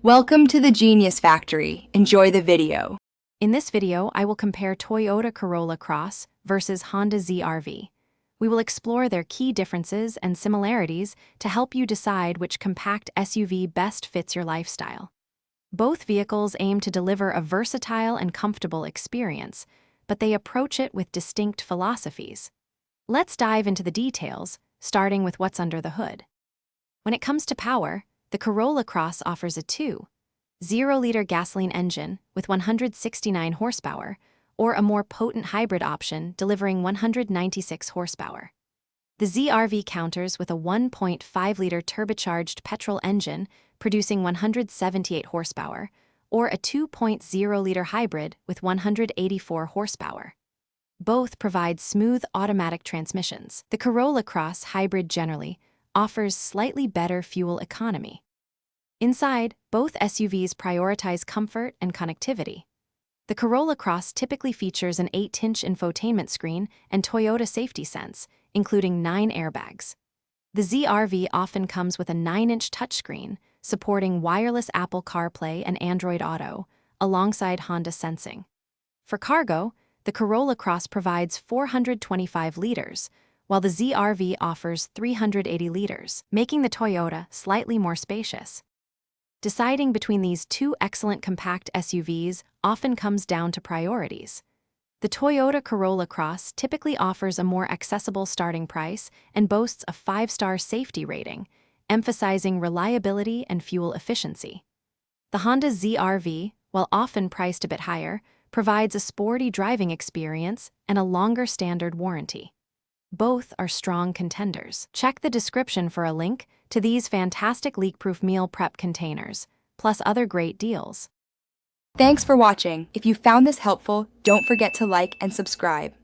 Welcome to the Genius Factory. Enjoy the video. In this video, I will compare Toyota Corolla Cross versus Honda ZR-V. We will explore their key differences and similarities to help you decide which compact SUV best fits your lifestyle. Both vehicles aim to deliver a versatile and comfortable experience, but they approach it with distinct philosophies. Let's dive into the details, starting with what's under the hood. When it comes to power, the Corolla Cross offers a 2.0-liter gasoline engine with 169 horsepower, or a more potent hybrid option delivering 196 horsepower. The ZR-V counters with a 1.5-liter turbocharged petrol engine producing 178 horsepower, or a 2.0-liter hybrid with 184 horsepower. Both provide smooth automatic transmissions. The Corolla Cross hybrid generally offers slightly better fuel economy. Inside, both SUVs prioritize comfort and connectivity. The Corolla Cross typically features an 8-inch infotainment screen and Toyota Safety Sense, including 9 airbags. The ZR-V often comes with a 9-inch touchscreen, supporting wireless Apple CarPlay and Android Auto, alongside Honda Sensing. For cargo, the Corolla Cross provides 425 liters, while the ZR-V offers 380 liters, making the Toyota slightly more spacious. Deciding between these two excellent compact SUVs often comes down to priorities. The Toyota Corolla Cross typically offers a more accessible starting price and boasts a 5-star safety rating, emphasizing reliability and fuel efficiency. The Honda ZR-V, while often priced a bit higher, provides a sporty driving experience and a longer standard warranty. Both are strong contenders. Check the description for a link to these fantastic leak-proof meal prep containers, plus other great deals. Thanks for watching. If you found this helpful, don't forget to like and subscribe.